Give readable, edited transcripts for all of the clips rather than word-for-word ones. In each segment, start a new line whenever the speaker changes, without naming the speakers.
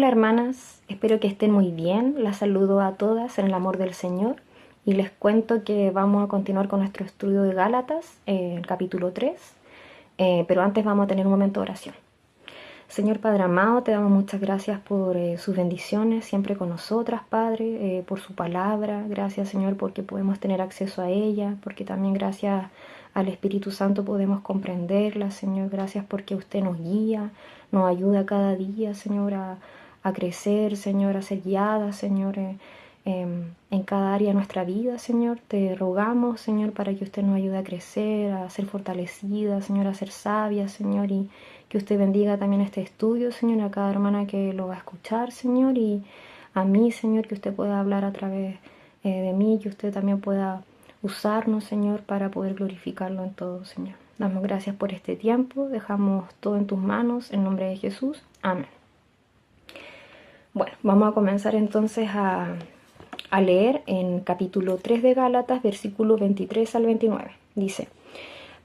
Hola hermanas, espero que estén muy bien. Las saludo a todas en el amor del Señor y les cuento que vamos a continuar con nuestro estudio de Gálatas, el capítulo 3, pero antes vamos a tener un momento de oración. Señor Padre amado, te damos muchas gracias por sus bendiciones siempre con nosotras, Padre, por su palabra. Gracias, Señor, porque podemos tener acceso a ella, porque también gracias al Espíritu Santo podemos comprenderla, Señor. Gracias porque usted nos guía, nos ayuda cada día, Señor, a crecer, Señor, a ser guiada, Señor, en cada área de nuestra vida, Señor. Te rogamos, Señor, para que usted nos ayude a crecer, a ser fortalecida, Señor, a ser sabia, Señor, y que usted bendiga también este estudio, Señor, a cada hermana que lo va a escuchar, Señor, y a mí, Señor, que usted pueda hablar a través de mí, que usted también pueda usarnos, Señor, para poder glorificarlo en todo, Señor. Damos gracias por este tiempo, dejamos todo en tus manos, en nombre de Jesús. Amén. Bueno, vamos a comenzar entonces a leer en capítulo 3 de Gálatas, versículos 23 al 29. Dice: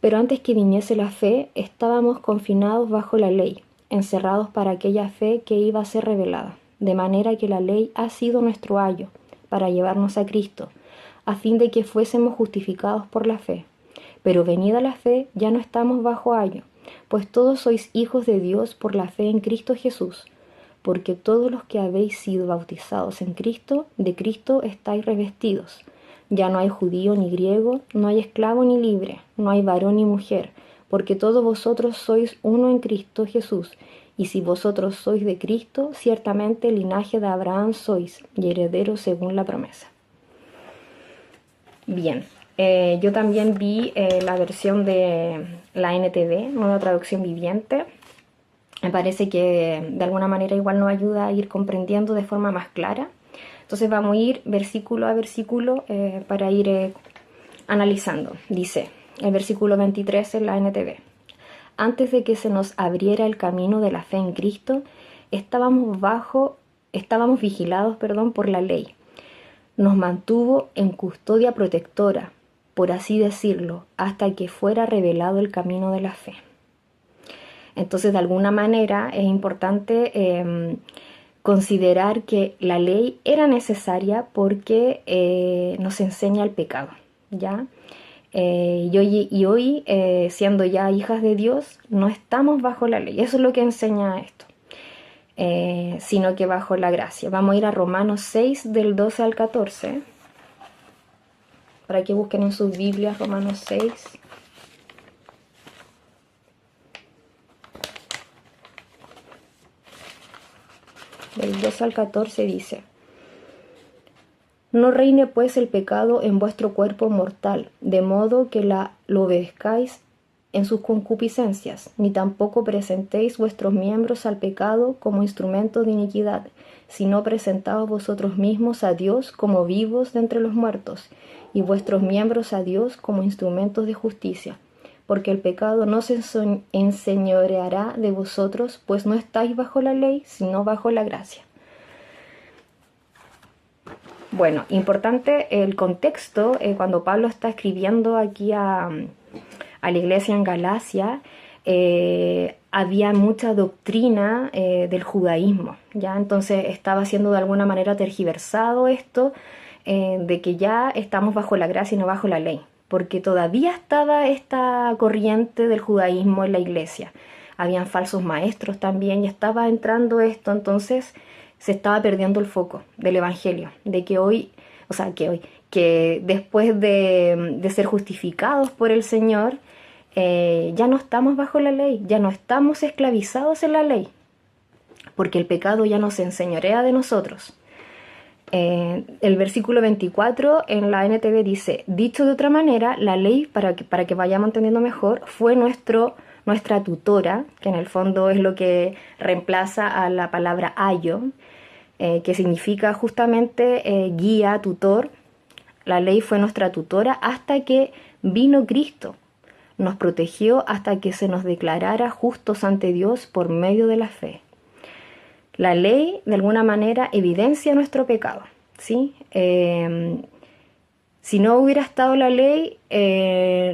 Pero antes que viniese la fe, estábamos confinados bajo la ley, encerrados para aquella fe que iba a ser revelada, de manera que la ley ha sido nuestro ayo, para llevarnos a Cristo, a fin de que fuésemos justificados por la fe. Pero venida la fe, ya no estamos bajo ayo, pues todos sois hijos de Dios por la fe en Cristo Jesús, porque todos los que habéis sido bautizados en Cristo, de Cristo estáis revestidos. Ya no hay judío ni griego, no hay esclavo ni libre, no hay varón ni mujer, porque todos vosotros sois uno en Cristo Jesús. Y si vosotros sois de Cristo, ciertamente linaje de Abraham sois, y herederos según la promesa. Bien, yo también vi la versión de la NTV, Nueva Traducción Viviente. Me parece que de alguna manera igual nos ayuda a ir comprendiendo de forma más clara. Entonces vamos a ir versículo a versículo para ir analizando. Dice el versículo 23 en la NTV: Antes de que se nos abriera el camino de la fe en Cristo, estábamos vigilados, por la ley. Nos mantuvo en custodia protectora, por así decirlo, hasta que fuera revelado el camino de la fe. Entonces, de alguna manera es importante considerar que la ley era necesaria porque nos enseña el pecado, ¿ya? Y hoy, siendo ya hijas de Dios, no estamos bajo la ley. Eso es lo que enseña esto, sino que bajo la gracia. Vamos a ir a Romanos 6, del 12 al 14, para que busquen en sus Biblias Romanos 6. Del 12 al 14 dice: No reine pues el pecado en vuestro cuerpo mortal, de modo que lo obedezcáis en sus concupiscencias, ni tampoco presentéis vuestros miembros al pecado como instrumentos de iniquidad, sino presentaos vosotros mismos a Dios como vivos de entre los muertos, y vuestros miembros a Dios como instrumentos de justicia. Porque el pecado no se enseñoreará de vosotros, pues no estáis bajo la ley, sino bajo la gracia. Bueno, importante el contexto, cuando Pablo está escribiendo aquí a la iglesia en Galacia, había mucha doctrina del judaísmo, ¿ya? Entonces estaba siendo de alguna manera tergiversado esto, de que ya estamos bajo la gracia y no bajo la ley, porque todavía estaba esta corriente del judaísmo en la iglesia. Habían falsos maestros también y estaba entrando esto, entonces se estaba perdiendo el foco del evangelio, de que después de ser justificados por el Señor, ya no estamos bajo la ley, ya no estamos esclavizados en la ley, porque el pecado ya no se enseñorea de nosotros. El versículo 24 en la NTV dice: Dicho de otra manera, la ley, para que vayamos entendiendo mejor, fue nuestra tutora, que en el fondo es lo que reemplaza a la palabra ayo, que significa justamente guía, tutor. La ley fue nuestra tutora hasta que vino Cristo. Nos protegió hasta que se nos declarara justos ante Dios por medio de la fe. La ley, de alguna manera, evidencia nuestro pecado, ¿sí? Si no hubiera estado la ley,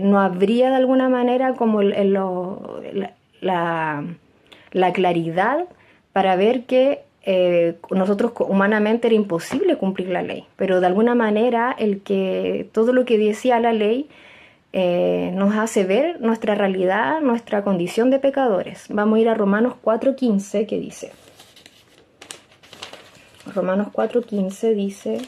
no habría de alguna manera como la claridad para ver que nosotros humanamente era imposible cumplir la ley, pero de alguna manera todo lo que decía la ley nos hace ver nuestra realidad, nuestra condición de pecadores. Vamos a ir a Romanos 4:15, que dice, Romanos 4:15 dice: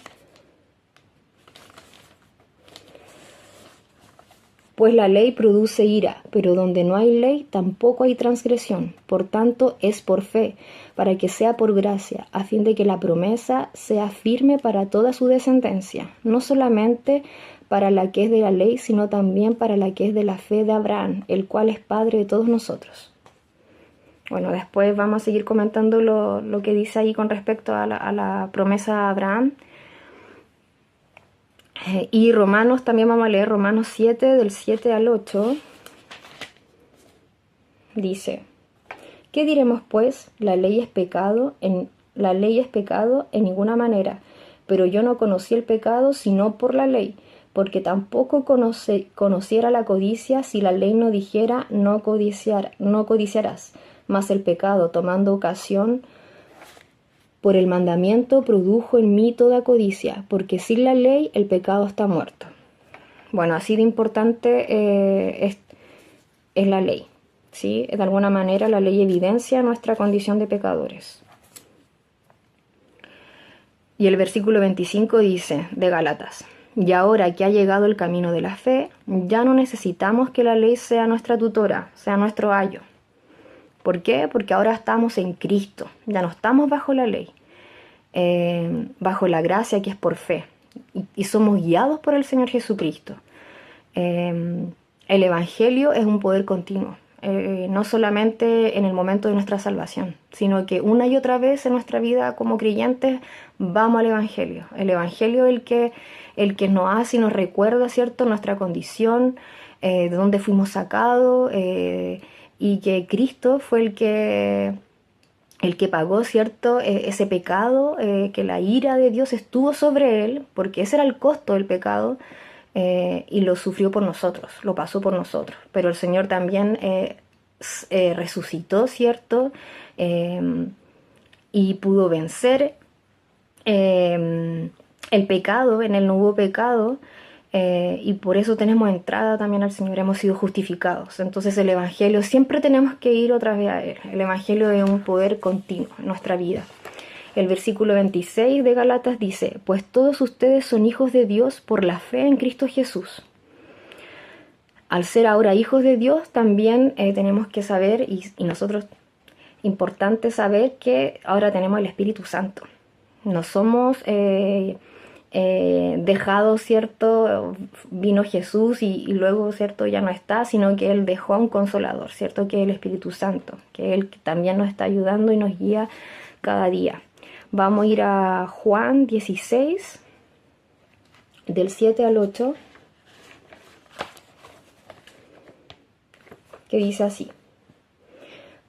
pues la ley produce ira, pero donde no hay ley tampoco hay transgresión. Por tanto, es por fe, para que sea por gracia, a fin de que la promesa sea firme para toda su descendencia, no solamente para la que es de la ley, sino también para la que es de la fe de Abraham, el cual es padre de todos nosotros. Bueno, después vamos a seguir comentando lo que dice ahí con respecto a la promesa de Abraham. Y Romanos, también vamos a leer Romanos 7, del 7 al 8. Dice: ¿qué diremos pues? La ley es pecado en ninguna manera, pero yo no conocí el pecado sino por la ley, porque tampoco conociera la codicia si la ley no dijera no codiciarás. Mas el pecado, tomando ocasión por el mandamiento, produjo en mí toda codicia, porque sin la ley el pecado está muerto. Bueno, así de importante es la ley, ¿sí? De alguna manera la ley evidencia nuestra condición de pecadores. Y el versículo 25 dice, de Gálatas: y ahora que ha llegado el camino de la fe, ya no necesitamos que la ley sea nuestra tutora, sea nuestro ayo. ¿Por qué? Porque ahora estamos en Cristo, ya no estamos bajo la ley, bajo la gracia que es por fe, y somos guiados por el Señor Jesucristo. El Evangelio es un poder continuo, no solamente en el momento de nuestra salvación, sino que una y otra vez en nuestra vida como creyentes vamos al Evangelio. El Evangelio es el que nos hace y nos recuerda, ¿cierto?, nuestra condición, de dónde fuimos sacados, y que Cristo fue el que pagó, ¿cierto?, ese pecado, que la ira de Dios estuvo sobre él, porque ese era el costo del pecado, y lo sufrió por nosotros, lo pasó por nosotros. Pero el Señor también resucitó, ¿cierto?, y pudo vencer el pecado. En él no hubo pecado, y por eso tenemos entrada también al Señor, hemos sido justificados. Entonces el Evangelio, siempre tenemos que ir otra vez a Él. El Evangelio es un poder continuo en nuestra vida. El versículo 26 de Gálatas dice: pues todos ustedes son hijos de Dios por la fe en Cristo Jesús. Al ser ahora hijos de Dios, también tenemos que saber, y nosotros, importante saber que ahora tenemos el Espíritu Santo. No somos dejado, ¿cierto? Vino Jesús y luego, ¿cierto?, ya no está, sino que Él dejó a un consolador, ¿cierto?, que es el Espíritu Santo, que Él también nos está ayudando y nos guía cada día. Vamos a ir a Juan 16, del 7 al 8, que dice así: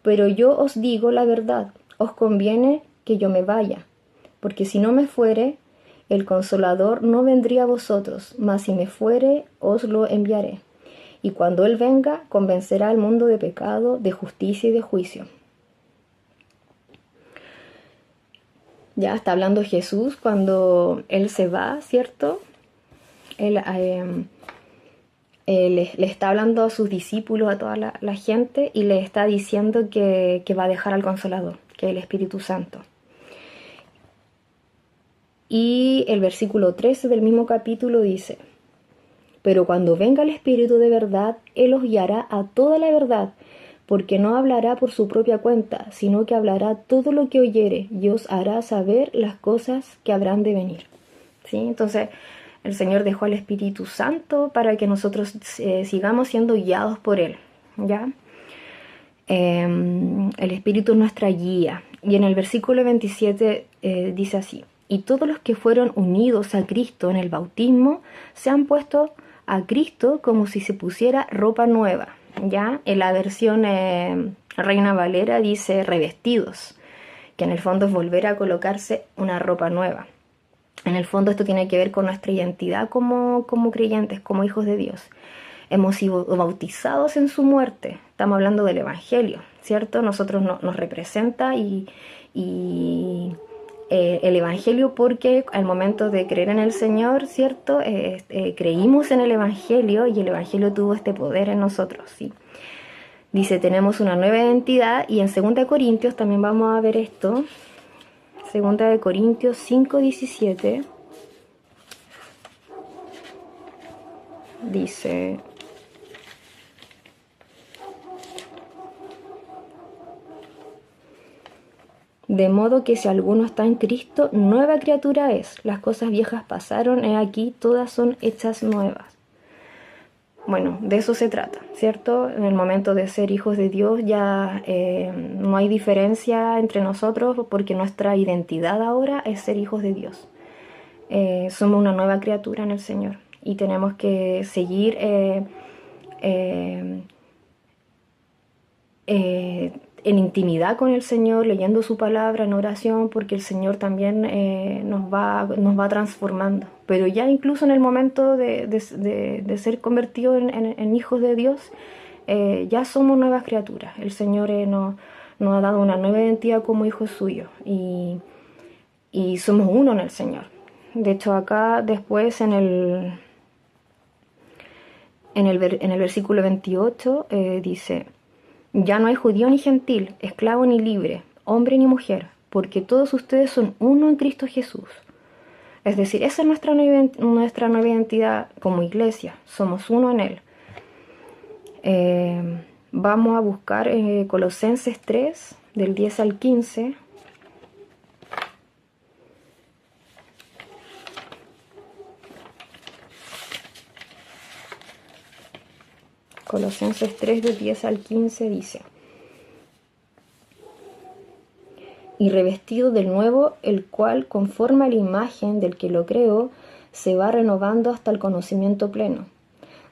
pero yo os digo la verdad, os conviene que yo me vaya, porque si no me fuere, el Consolador no vendría a vosotros, mas si me fuere, os lo enviaré. Y cuando Él venga, convencerá al mundo de pecado, de justicia y de juicio. Ya está hablando Jesús cuando Él se va, ¿cierto? Él le está hablando a sus discípulos, a toda la gente, y le está diciendo que va a dejar al Consolador, que es el Espíritu Santo. Y el versículo 13 del mismo capítulo dice: pero cuando venga el Espíritu de verdad, Él os guiará a toda la verdad, porque no hablará por su propia cuenta, sino que hablará todo lo que oyere, y os hará saber las cosas que habrán de venir. ¿Sí? Entonces, el Señor dejó al Espíritu Santo para que nosotros sigamos siendo guiados por Él, ¿ya? El Espíritu es nuestra guía. Y en el versículo 27 dice así: y todos los que fueron unidos a Cristo en el bautismo se han puesto a Cristo como si se pusiera ropa nueva, ¿ya? En la versión Reina Valera dice revestidos, que en el fondo es volver a colocarse una ropa nueva. En el fondo esto tiene que ver con nuestra identidad como creyentes, como hijos de Dios. Hemos sido bautizados en su muerte. Estamos hablando del Evangelio, ¿cierto? Nosotros nos representa y el Evangelio, porque al momento de creer en el Señor, ¿cierto? Creímos en el Evangelio y el Evangelio tuvo este poder en nosotros, ¿sí? Dice, tenemos una nueva identidad, y en 2 Corintios también vamos a ver esto. 2 Corintios 5:17 dice: de modo que si alguno está en Cristo, nueva criatura es. Las cosas viejas pasaron, he aquí, todas son hechas nuevas. Bueno, de eso se trata, ¿cierto? En el momento de ser hijos de Dios ya no hay diferencia entre nosotros, porque nuestra identidad ahora es ser hijos de Dios. Somos una nueva criatura en el Señor y tenemos que seguir en intimidad con el Señor, leyendo su palabra en oración, porque el Señor también nos va transformando. Pero ya incluso en el momento de ser convertidos en hijos de Dios, ya somos nuevas criaturas. El Señor nos ha dado una nueva identidad como hijos suyos, y somos uno en el Señor. De hecho, acá después en el versículo 28 dice: ya no hay judío ni gentil, esclavo ni libre, hombre ni mujer, porque todos ustedes son uno en Cristo Jesús. Es decir, esa es nuestra nueva identidad como iglesia, somos uno en Él. Vamos a buscar Colosenses 3, del 10 al 15. Colosenses 3, del 10 al 15 dice: y revestido del nuevo, el cual, conforme a la imagen del que lo creó, se va renovando hasta el conocimiento pleno,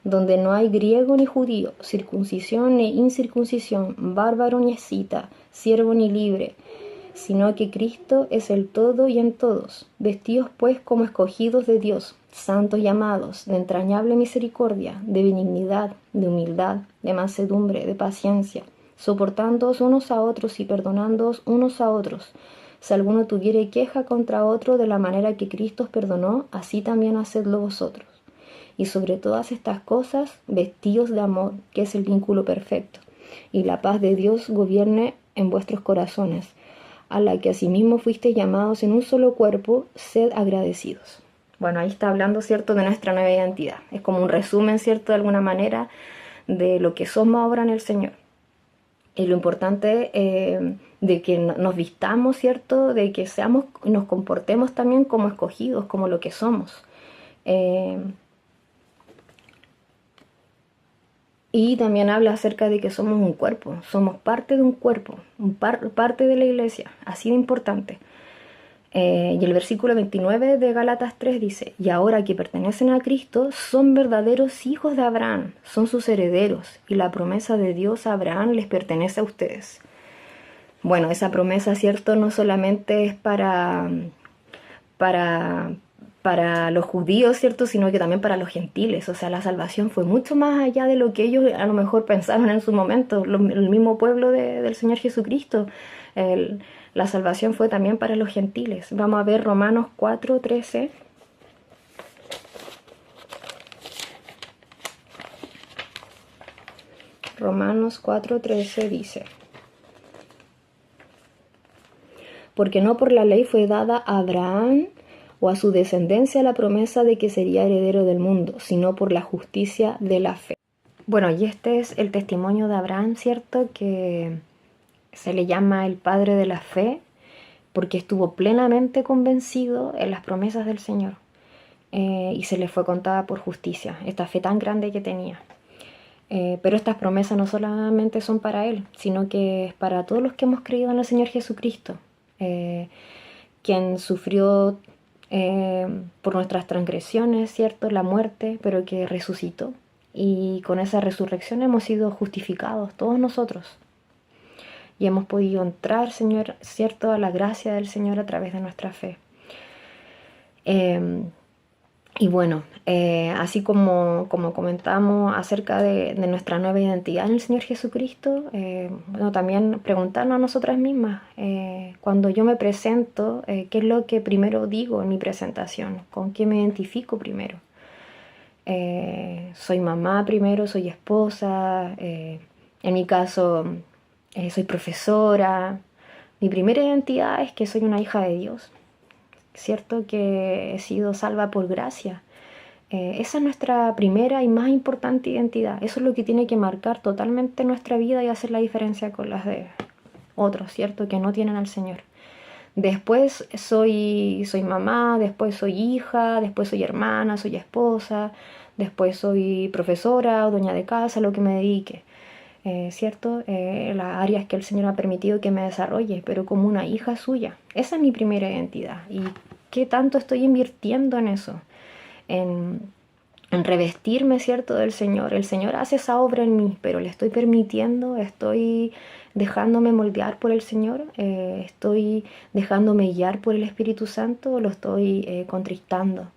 donde no hay griego ni judío, circuncisión ni incircuncisión, bárbaro ni escita, siervo ni libre, sino que Cristo es el todo y en todos. Vestidos pues como escogidos de Dios, santos y amados, de entrañable misericordia, de benignidad, de humildad, de mansedumbre, de paciencia, soportándoos unos a otros y perdonándoos unos a otros. Si alguno tuviere queja contra otro, de la manera que Cristo os perdonó, así también hacedlo vosotros. Y sobre todas estas cosas, vestíos de amor, que es el vínculo perfecto, y la paz de Dios gobierne en vuestros corazones, a la que asimismo fuisteis llamados en un solo cuerpo, sed agradecidos. Bueno, ahí está hablando, ¿cierto?, de nuestra nueva identidad. Es como un resumen, ¿cierto?, de alguna manera, de lo que somos ahora en el Señor. Y lo importante de que nos vistamos, ¿cierto?, de que nos comportemos también como escogidos, como lo que somos. Y también habla acerca de que somos un cuerpo, somos parte de un cuerpo, parte de la iglesia, así de importante. Y el versículo 29 de Gálatas 3 dice: y ahora que pertenecen a Cristo, son verdaderos hijos de Abraham, son sus herederos, y la promesa de Dios a Abraham les pertenece a ustedes. Bueno, esa promesa, ¿cierto?, no solamente es para los judíos, ¿cierto?, sino que también para los gentiles. O sea, la salvación fue mucho más allá de lo que ellos a lo mejor pensaron en su momento. El mismo pueblo del Señor Jesucristo, la salvación fue también para los gentiles. Vamos a ver Romanos 4:13. Romanos 4:13 dice: porque no por la ley fue dada a Abraham o a su descendencia la promesa de que sería heredero del mundo, sino por la justicia de la fe. Bueno, y este es el testimonio de Abraham, ¿cierto?, que se le llama el padre de la fe, porque estuvo plenamente convencido en las promesas del Señor, y se le fue contada por justicia, esta fe tan grande que tenía. Pero estas promesas no solamente son para él, sino que es para todos los que hemos creído en el Señor Jesucristo, quien sufrió por nuestras transgresiones, ¿cierto?, la muerte, pero que resucitó. Y con esa resurrección hemos sido justificados todos nosotros. Y hemos podido entrar, Señor, ¿cierto?, a la gracia del Señor a través de nuestra fe. Y bueno, así como comentamos acerca de nuestra nueva identidad en el Señor Jesucristo, bueno, también preguntarnos a nosotras mismas, cuando yo me presento, ¿qué es lo que primero digo en mi presentación? ¿Con qué me identifico primero? Soy mamá primero, soy esposa, en mi caso soy profesora. Mi primera identidad es que soy una hija de Dios, ¿cierto? Que he sido salva por gracia. Esa es nuestra primera y más importante identidad. Eso es lo que tiene que marcar totalmente nuestra vida y hacer la diferencia con las de otros, ¿cierto? Que no tienen al Señor. Después soy mamá, después soy hija, después soy hermana, soy esposa, después soy profesora o dueña de casa, lo que me dedique. ¿Cierto? Las áreas que el Señor ha permitido que me desarrolle, pero como una hija suya. Esa es mi primera identidad. ¿Y qué tanto estoy invirtiendo en eso? En, en revestirme, ¿cierto? Del Señor. El Señor hace esa obra en mí, pero le estoy permitiendo, estoy dejándome moldear por el Señor, estoy dejándome guiar por el Espíritu Santo, o lo estoy contristando,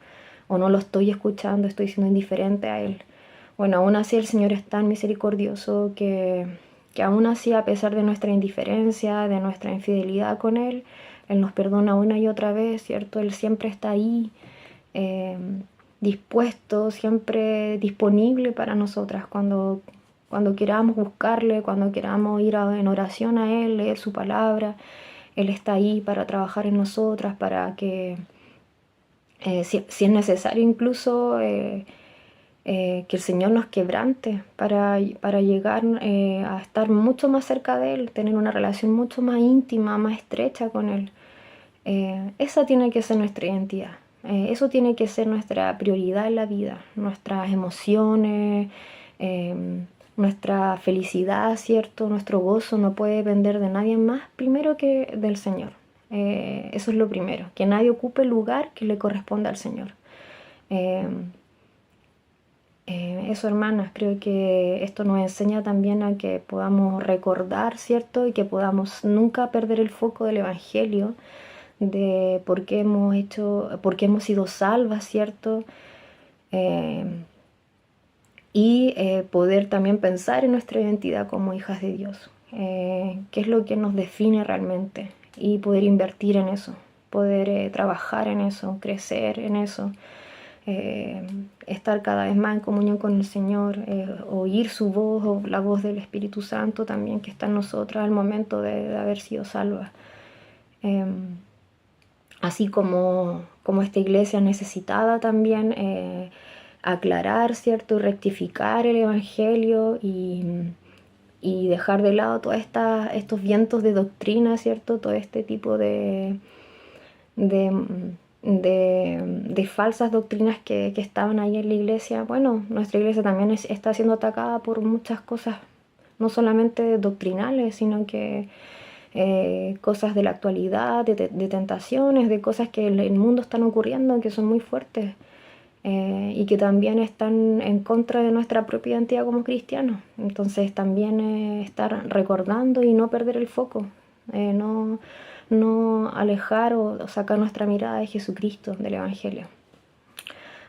o no lo estoy escuchando, estoy siendo indiferente a Él. Bueno, aún así el Señor es tan misericordioso que aún así, a pesar de nuestra indiferencia, de nuestra infidelidad con Él, Él nos perdona una y otra vez, ¿cierto? Él siempre está ahí, eh, dispuesto, siempre disponible para nosotras cuando queramos buscarle, cuando queramos ir en oración a Él, leer su palabra. Él está ahí para trabajar en nosotras, para que, si es necesario incluso, que el Señor nos quebrante para llegar a estar mucho más cerca de Él, tener una relación mucho más íntima, más estrecha con Él. Esa tiene que ser nuestra identidad. Eso tiene que ser nuestra prioridad en la vida, nuestras emociones, nuestra felicidad, ¿cierto? Nuestro gozo no puede depender de nadie más, primero que del Señor. Eso es lo primero, que nadie ocupe el lugar que le corresponde al Señor. Eh, Eso, hermanas, creo que esto nos enseña también a que podamos recordar, ¿cierto? Y que podamos nunca perder el foco del Evangelio, de por qué hemos sido salvas, ¿cierto? Eh, y poder también pensar en nuestra identidad como hijas de Dios. Qué es lo que nos define realmente y poder invertir en eso, poder trabajar en eso, crecer en eso. Estar cada vez más en comunión con el Señor, oír su voz o la voz del Espíritu Santo también que está en nosotras al momento de haber sido salvas. Así como esta iglesia necesitada también aclarar, ¿cierto? Y rectificar el Evangelio y dejar de lado todos estos vientos de doctrina, ¿cierto? Todo este tipo de, de falsas doctrinas que estaban ahí en la iglesia. Bueno, nuestra iglesia también está siendo atacada por muchas cosas, no solamente doctrinales, sino que cosas de la actualidad, de tentaciones, de cosas que en el mundo están ocurriendo, que son muy fuertes. Y que también están en contra de nuestra propia identidad como cristianos. Entonces también estar recordando y no perder el foco, no alejar o sacar nuestra mirada de Jesucristo, del Evangelio.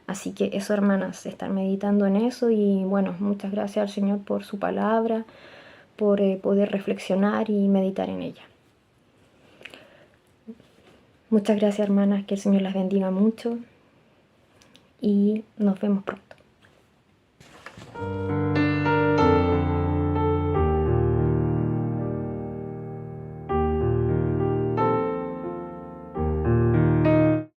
Así que eso, hermanas, estar meditando en eso y bueno, muchas gracias al Señor por su palabra, por poder reflexionar y meditar en ella. Muchas gracias, hermanas, que el Señor las bendiga mucho y nos vemos pronto.